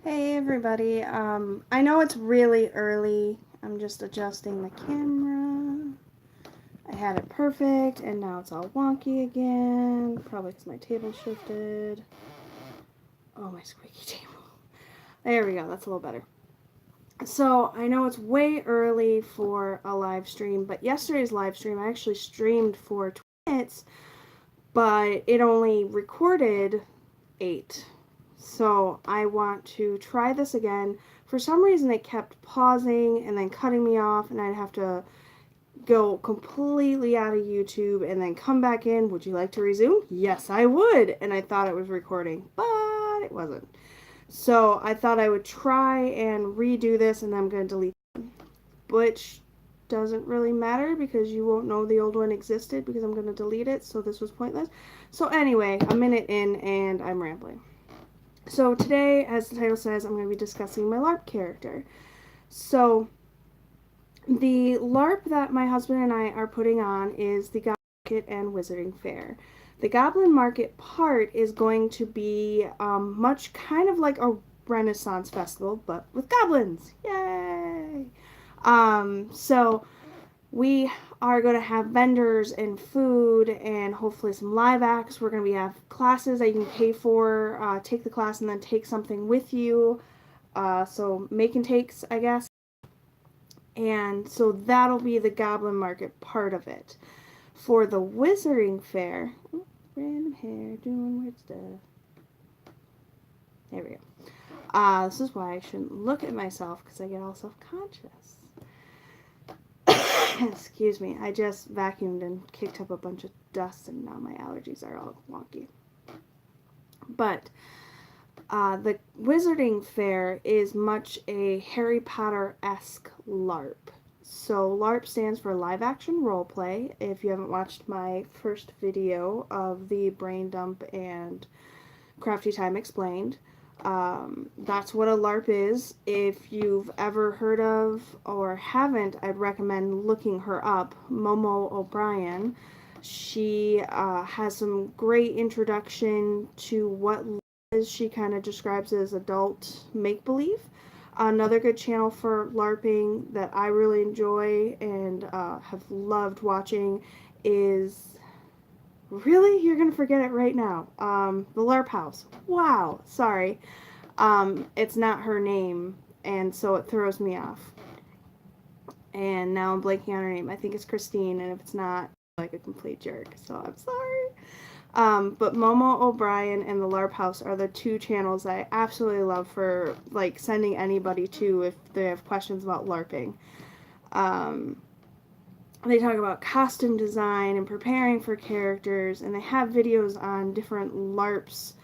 Hey everybody, I know it's really early. I'm just adjusting the camera. I had it perfect and now it's all wonky again. Probably because my table shifted. Oh, my squeaky table. There we go, that's a little better. So, I know it's way early for a live stream, but yesterday's live stream I actually streamed for 20 minutes, but it only recorded 8. So I want to try this again. For some reason it kept pausing and then cutting me off, and I'd have to go completely out of YouTube and then come back in. Would you like to resume? Yes, I would. And I thought it was recording, but it wasn't. So I thought I would try and redo this, and I'm going to delete it, which doesn't really matter because you won't know the old one existed because I'm going to delete it, so this was pointless. So anyway, a minute in and I'm rambling. So today, as the title says, I'm going to be discussing my Larp character. So the Larp that my husband and I are putting on is the Goblin Market and Wizarding Fair. The Goblin Market part is going to be much kind of like a Renaissance festival, but with goblins. Yay! So we are going to have vendors and food and hopefully some live acts. We're going to have classes that you can pay for, take the class and then take something with you. So make and takes, I guess. And so that'll be the Goblin Market part of it. For the Wizarding Fair, random hair doing weird stuff. There we go. This is why I shouldn't look at myself because I get all self-conscious. Excuse me, I just vacuumed and kicked up a bunch of dust and now my allergies are all wonky. But the Wizarding Fair is much a Harry Potter-esque LARP. So LARP stands for live action roleplay. If you haven't watched my first video of the brain dump and Crafty Time explained, that's what a LARP is. If you've ever heard of or haven't, I'd recommend looking her up, Momo O'Brien. She has some great introduction to what is. She kind of describes it as adult make-believe. Another good channel for LARPing that I really enjoy and have loved watching is... Really? You're going to forget it right now. The LARP House. Wow. Sorry. It's not her name, and so it throws me off. And now I'm blanking on her name. I think it's Christine, and if it's not, I'm like a complete jerk, so I'm sorry. But Momo O'Brien and the LARP House are the two channels I absolutely love for, like, sending anybody to if they have questions about LARPing. They talk about costume design and preparing for characters, and they have videos on different LARPs,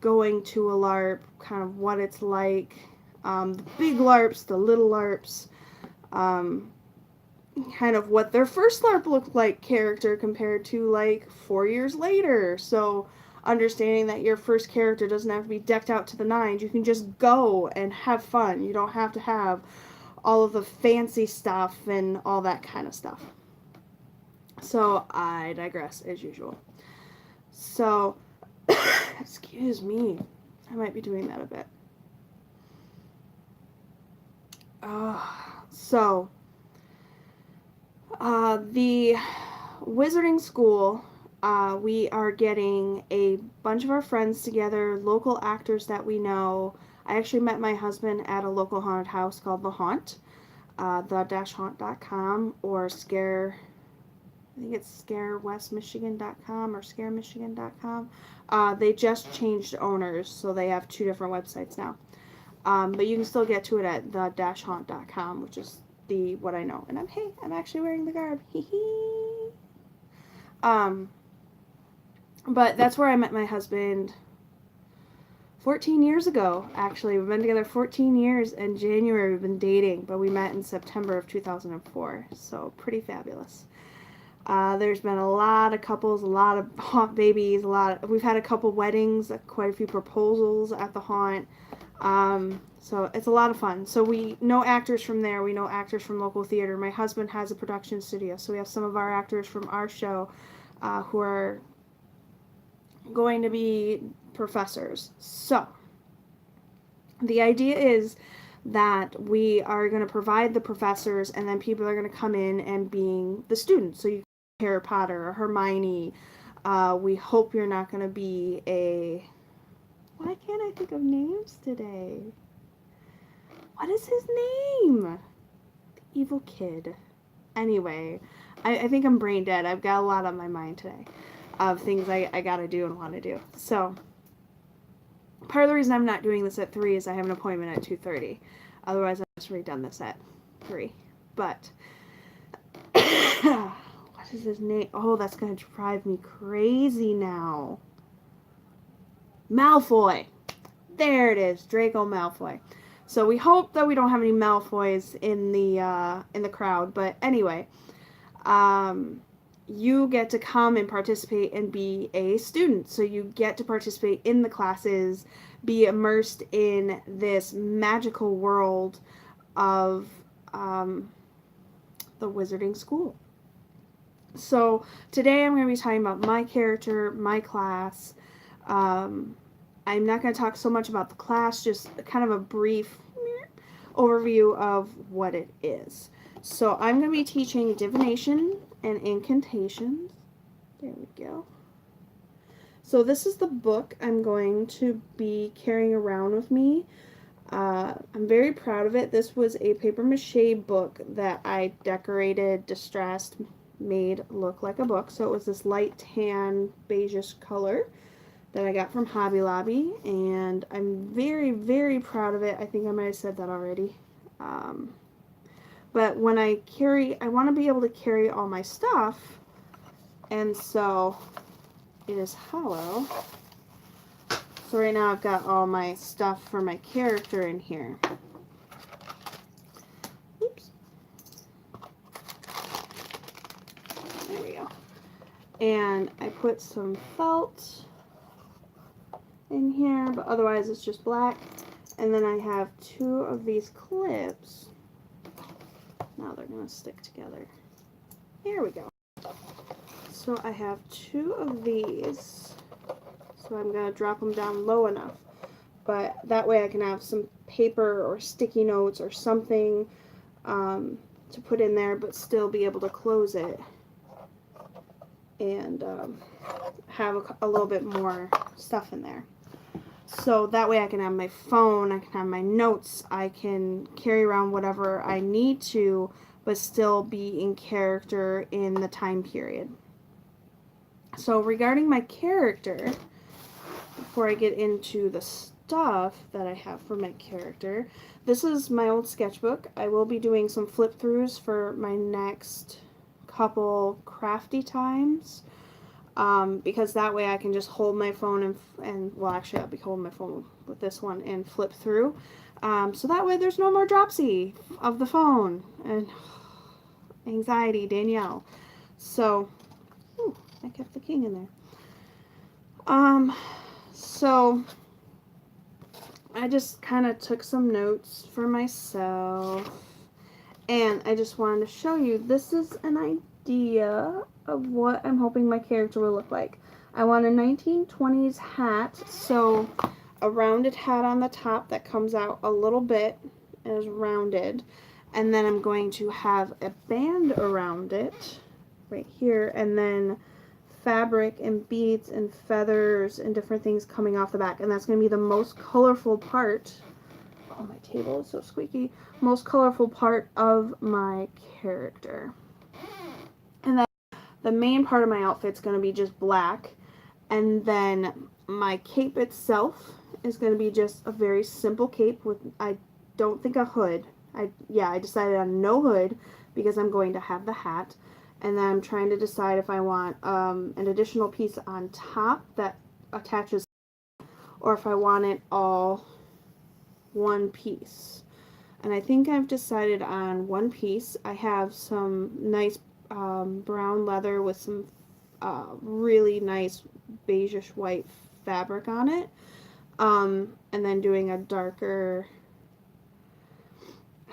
going to a LARP, kind of what it's like, the big LARPs, the little LARPs, kind of what their first LARP looked like character compared to like 4 years later. So understanding that your first character doesn't have to be decked out to the nines. You can just go and have fun. You don't have to have all of the fancy stuff and all that kind of stuff. So I digress as usual. So, excuse me, I might be doing that a bit. The Wizarding School, we are getting a bunch of our friends together, local actors that we know. I actually met my husband at a local haunted house called The Haunt, the-haunt.com, or I think it's scarewestmichigan.com or scaremichigan.com. They just changed owners, so they have 2 different websites now. But you can still get to it at the-haunt.com, which is what I know. And I'm actually wearing the garb. Hee hee. But that's where I met my husband 14 years ago, actually. We've been together 14 years. In January, we've been dating, but we met in September of 2004. So, pretty fabulous. There's been a lot of couples, a lot of haunt babies, we've had a couple weddings, quite a few proposals at the haunt. So it's a lot of fun. So we know actors from there. We know actors from local theater. My husband has a production studio, so we have some of our actors from our show who are going to be professors. So The idea is that we are going to provide the professors, and then people are going to come in and being the students. So you Harry Potter or Hermione. We hope you're not going to be a... Why can't I think of names today? What is his name? The evil kid. Anyway, I think I'm brain dead. I've got a lot on my mind today of things I gotta do and want to do. So, part of the reason I'm not doing this at 3 is I have an appointment at 2:30. Otherwise, I've just redone this at 3. But, what is his name? Oh, that's going to drive me crazy now. Malfoy. There it is, Draco Malfoy. So we hope that we don't have any Malfoys in the crowd. But anyway, you get to come and participate and be a student. So you get to participate in the classes, be immersed in this magical world of the wizarding school. So today I'm going to be talking about my character, my class. I'm not going to talk so much about the class, just kind of a brief overview of what it is. So I'm going to be teaching divination and incantations. There we go. So this is the book I'm going to be carrying around with me. I'm very proud of it. This was a paper mache book that I decorated, distressed, made look like a book. So it was this light tan beigeish color that I got from Hobby Lobby, and I'm very, very proud of it. I think I might have said that already. But when I want to be able to carry all my stuff, and so it is hollow. So right now I've got all my stuff for my character in here. Oops. There we go. And I put some felt in here, but otherwise it's just black. And then I have 2 of these clips. Now they're going to stick together. Here we go. So I have 2 of these. So I'm going to drop them down low enough. But that way I can have some paper or sticky notes or something to put in there, but still be able to close it. And have a little bit more stuff in there. So that way I can have my phone, I can have my notes, I can carry around whatever I need to, but still be in character in the time period. So regarding my character, before I get into the stuff that I have for my character, this is my old sketchbook. I will be doing some flip throughs for my next couple crafty times. Because that way I can just hold my phone and well, actually I'll be holding my phone with this one and flip through. So that way there's no more dropsy of the phone and anxiety, Danielle. So, ooh, I kept the king in there. So I just kind of took some notes for myself, and I just wanted to show you, this is an idea of what I'm hoping my character will look like. I want a 1920s hat, so a rounded hat on the top that comes out a little bit as rounded, and then I'm going to have a band around it right here, and then fabric and beads and feathers and different things coming off the back, and that's going to be the most colorful part. Oh, my table is so squeaky. Most colorful part of my character. And then the main part of my outfit is going to be just black, and then my cape itself is going to be just a very simple cape with, I don't think, a hood. I decided on no hood because I'm going to have the hat, and then I'm trying to decide if I want an additional piece on top that attaches, or if I want it all one piece. And I think I've decided on one piece. I have some nice brown leather with some really nice beigeish white fabric on it, and then doing a darker,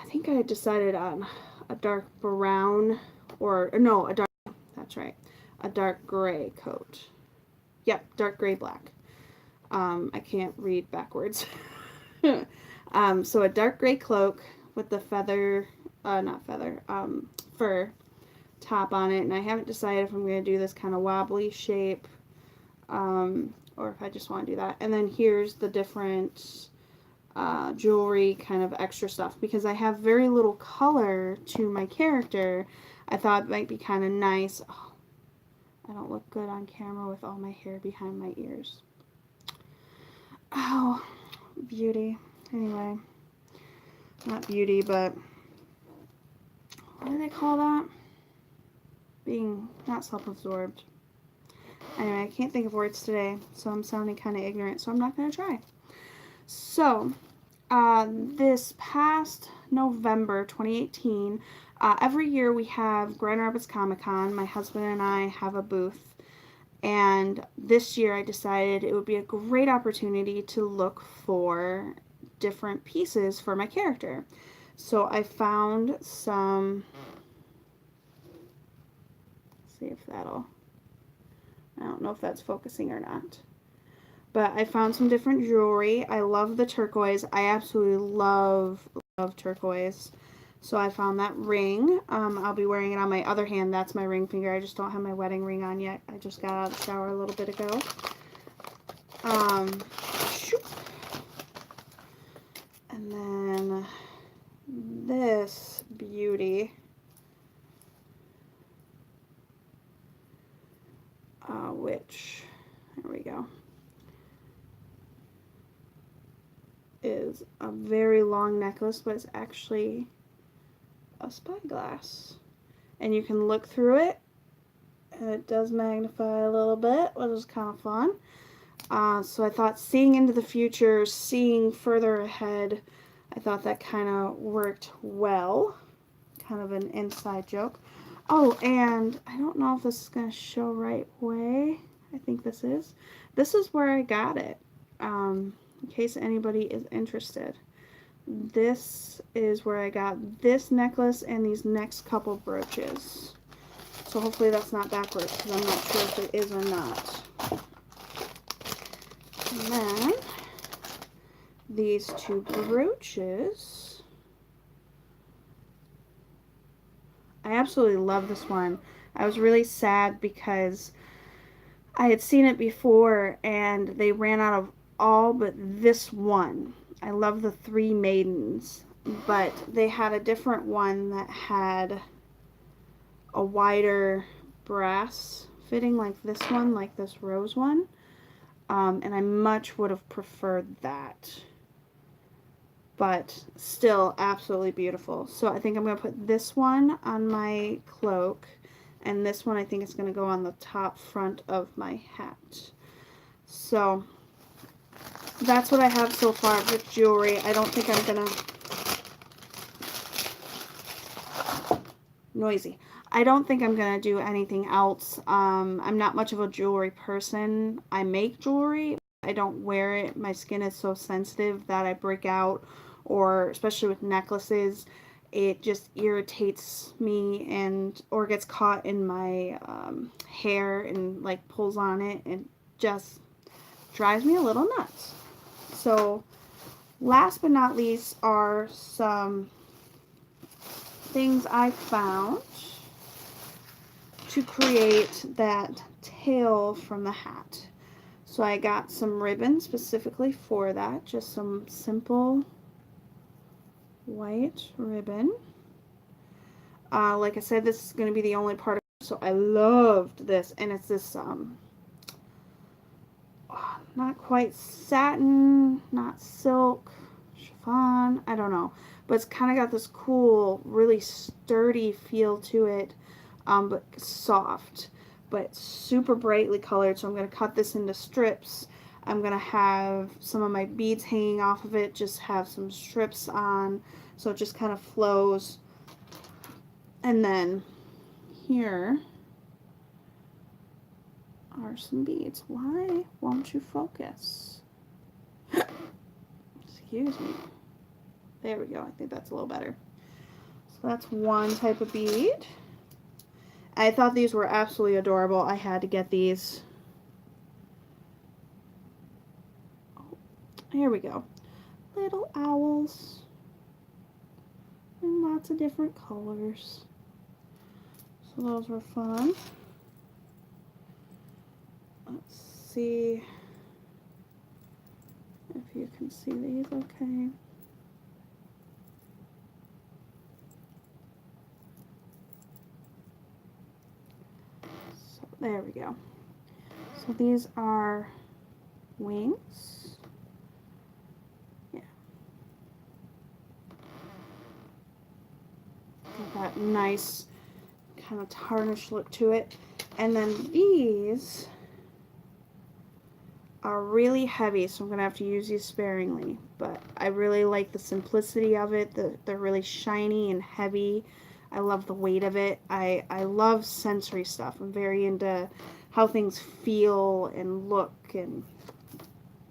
I think I decided on a dark brown, or no, a dark, that's right, a dark gray coat. Yep, dark gray black. I can't read backwards. So a dark gray cloak with the fur top on it, and I haven't decided if I'm going to do this kind of wobbly shape, or if I just want to do that. And then here's the different jewelry, kind of extra stuff, because I have very little color to my character. I thought it might be kind of nice. Oh, I don't look good on camera with all my hair behind my ears. Oh, beauty. Anyway, not beauty, but what do they call that? Being not self-absorbed. Anyway, I can't think of words today, so I'm sounding kind of ignorant, so I'm not going to try. So, this past November 2018, every year we have Grand Rapids Comic-Con. My husband and I have a booth, and this year I decided it would be a great opportunity to look for different pieces for my character. So I found some, let's see if that'll, I don't know if that's focusing or not. But I found some different jewelry. I love the turquoise. I absolutely love turquoise. So I found that ring. I'll be wearing it on my other hand. That's my ring finger. I just don't have my wedding ring on yet. I just got out of the shower a little bit ago. And then this beauty. Which, there we go, is a very long necklace, but it's actually a spyglass. And you can look through it, and it does magnify a little bit, which is kind of fun. So I thought, seeing into the future, seeing further ahead, I thought that kind of worked well. Kind of an inside joke. Oh, and I don't know if this is going to show right way. I think this is. This is where I got it, in case anybody is interested. This is where I got this necklace and these next couple brooches. So hopefully that's not backwards, because I'm not sure if it is or not. And then these two brooches. I absolutely love this one. I was really sad because I had seen it before and they ran out of all but this one. I love the Three Maidens, but they had a different one that had a wider brass fitting like this one, like this rose one. And I much would have preferred that. But still absolutely beautiful. So I think I'm going to put this one on my cloak, and this one I think is going to go on the top front of my hat. So that's what I have so far with jewelry. I don't think I'm going to... Noisy. I don't think I'm going to do anything else. I'm not much of a jewelry person. I make jewelry. I don't wear it. My skin is so sensitive that I break out, or especially with necklaces, it just irritates me or gets caught in my hair and like pulls on it, and just drives me a little nuts. So last but not least are some things I found to create that tail from the hat. So I got some ribbon specifically for that, just some simple white ribbon. Like I said, this is going to be the only part of it, so I loved this, and it's this not quite satin, not silk, chiffon, I don't know, but it's kind of got this cool, really sturdy feel to it, but soft, but super brightly colored. So I'm going to cut this into strips. I'm going to have some of my beads hanging off of it, just have some strips on, so it just kind of flows. And then here are some beads. Why won't you focus? Excuse me. There we go. I think that's a little better. So that's one type of bead. I thought these were absolutely adorable. I had to get these. Oh, here we go. little owls in lots of different colors. So those were fun. Let's see if you can see these okay. So there we go. So these are wings. Yeah. Got that nice kind of tarnished look to it. And then these are really heavy, so I'm going to have to use these sparingly. But I really like the simplicity of it. They're really shiny and heavy. I love the weight of it. I love sensory stuff. I'm very into how things feel and look and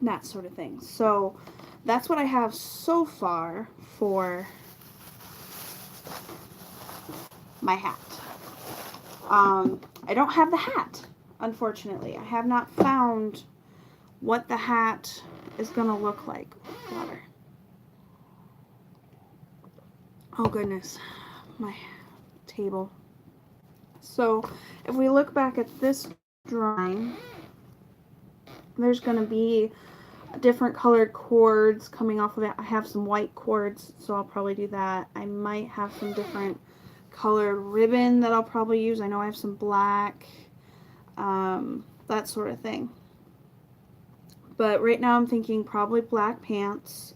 that sort of thing. So that's what I have so far for my hat. I don't have the hat, unfortunately. I have not found what the hat is going to look like. Water. Oh goodness, my table. So if we look back at this drawing, there's going to be different colored cords coming off of it. I have some white cords, so I'll probably do that. I might have some different colored ribbon that I'll probably use. I know I have some black, that sort of thing. But right now I'm thinking probably black pants.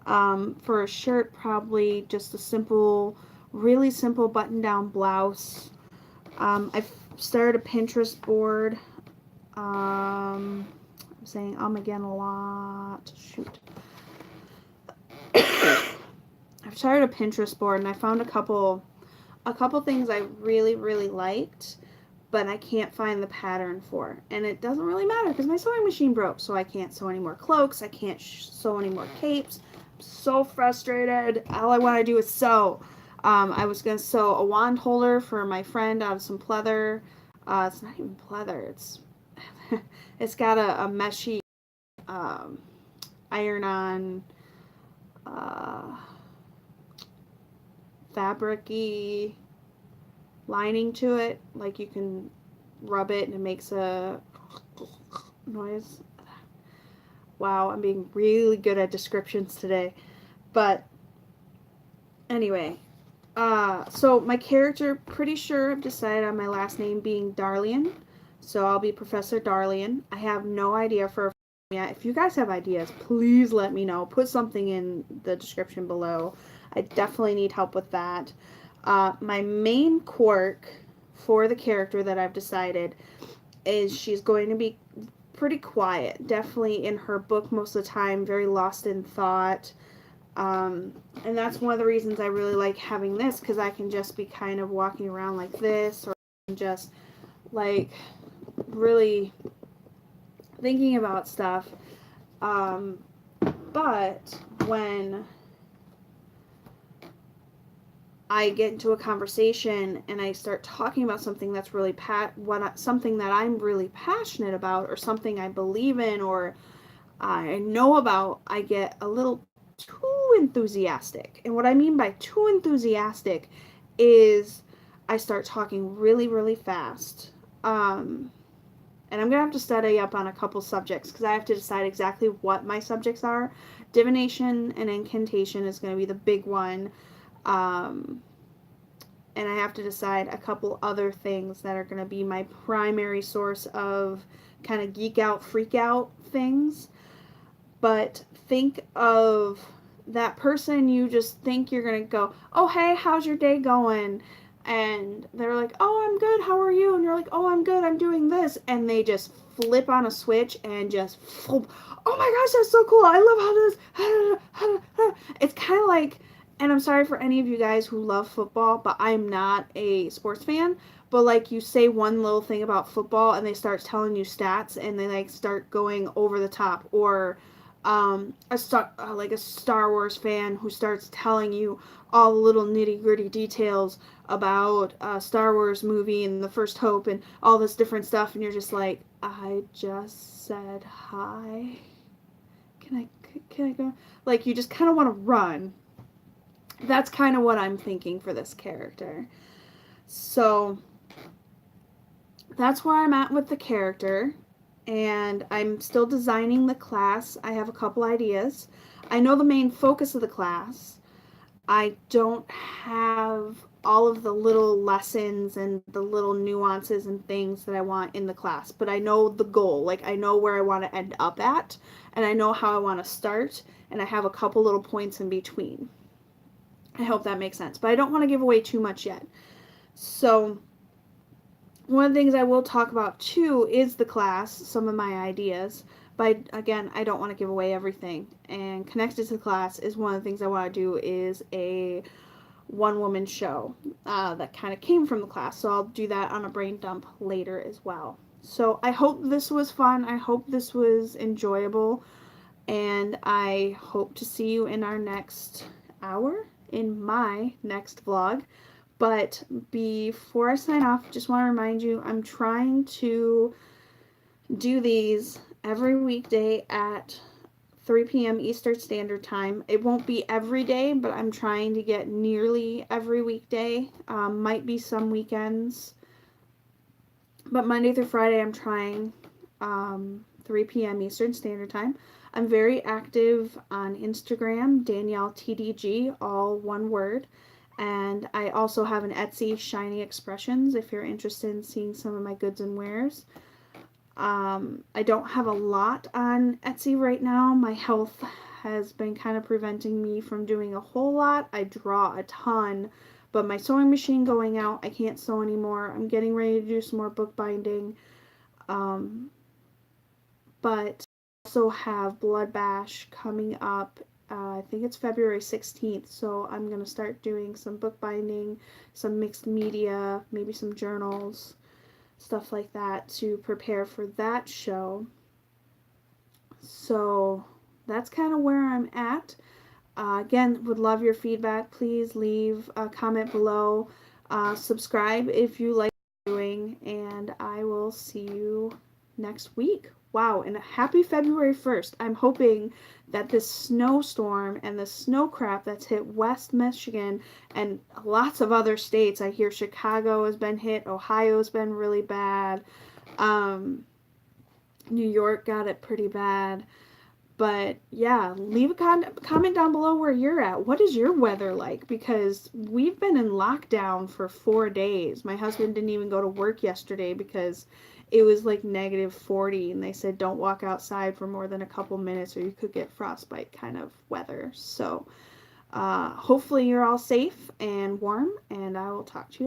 For a shirt, probably just a simple, really simple button-down blouse. I've started a Pinterest board. I'm saying again a lot. Shoot. I've started a Pinterest board and I found a couple things I really, really liked, but I can't find the pattern for. And it doesn't really matter because my sewing machine broke, so I can't sew any more cloaks. I can't sew any more capes. I'm so frustrated. All I want to do is sew. I was going to sew a wand holder for my friend out of some pleather. It's not even pleather. It's got a meshy iron-on fabric-y lining to it. Like you can rub it and it makes a noise. Wow, I'm being really good at descriptions today. But anyway, so my character, pretty sure I've decided on my last name being Darlian. So I'll be Professor Darlian. I have no idea for yet. If you guys have ideas, please let me know. Put something in the description below. I definitely need help with that. My main quirk for the character that I've decided is she's going to be pretty quiet. Definitely in her book most of the time, very lost in thought. And that's one of the reasons I really like having this, because I can just be kind of walking around like this, or just like really thinking about stuff. But when I get into a conversation and I start talking about something that's really something that I'm really passionate about, or something I believe in, or I know about, I get a little too enthusiastic. And what I mean by too enthusiastic is I start talking really, really fast. And I'm going to have to study up on a couple subjects because I have to decide exactly what my subjects are. Divination and incantation is going to be the big one. And I have to decide a couple other things that are going to be my primary source of kind of geek out, freak out things. But think of that person you just think you're going to go, oh, hey, how's your day going? And they're like, oh, I'm good, how are you? And you're like, oh, I'm good, I'm doing this. And they just flip on a switch and just, oh my gosh, that's so cool. I love how this, it's kind of like, and I'm sorry for any of you guys who love football, but I'm not a sports fan. But like you say one little thing about football and they start telling you stats and they like start going over the top. Or like a Star Wars fan who starts telling you all the little nitty-gritty details about Star Wars movie and The First Hope and all this different stuff, and you're just like, I just said hi. can I go? Like, you just kind of want to run. That's kind of what I'm thinking for this character. So that's where I'm at with the character, and I'm still designing the class. I have a couple ideas. I know the main focus of the class. I don't have all of the little lessons and the little nuances and things that I want in the class, but I know the goal. Like, I know where I want to end up at, and I know how I want to start, and I have a couple little points in between. I hope that makes sense, but I don't want to give away too much yet. So one of the things I will talk about too is the class, some of my ideas. But again, I don't want to give away everything. And connected to the class is one of the things I want to do is a one-woman show that kind of came from the class. So I'll do that on a brain dump later as well. So I hope this was fun. I hope this was enjoyable. And I hope to see you in our next hour in my next vlog. But before I sign off, just want to remind you, I'm trying to do these every weekday at 3 p.m. Eastern Standard Time. It won't be every day, but I'm trying to get nearly every weekday. Might be some weekends. But Monday through Friday, I'm trying 3 p.m. Eastern Standard Time. I'm very active on Instagram, Danielle TDG, all one word. And I also have an Etsy, Shiny Expressions, if you're interested in seeing some of my goods and wares. I don't have a lot on Etsy right now. My health has been kind of preventing me from doing a whole lot. I draw a ton, but my sewing machine going out, I can't sew anymore. I'm getting ready to do some more bookbinding. But I also have Blood Bash coming up. I think it's February 16th, so I'm going to start doing some bookbinding, some mixed media, maybe some journals, stuff like that to prepare for that show. So that's kind of where I'm at. Again, would love your feedback. Please leave a comment below. Subscribe if you like what I'm doing, and I will see you next week. Wow, and happy February 1st. I'm hoping that this snowstorm and the snow crap that's hit West Michigan and lots of other states, I hear Chicago has been hit, Ohio's been really bad, New York got it pretty bad. But yeah, leave a comment down below where you're at. What is your weather like? Because we've been in lockdown for 4 days. My husband didn't even go to work yesterday because it was like -40, and they said don't walk outside for more than a couple minutes or you could get frostbite kind of weather. So hopefully you're all safe and warm, and I will talk to you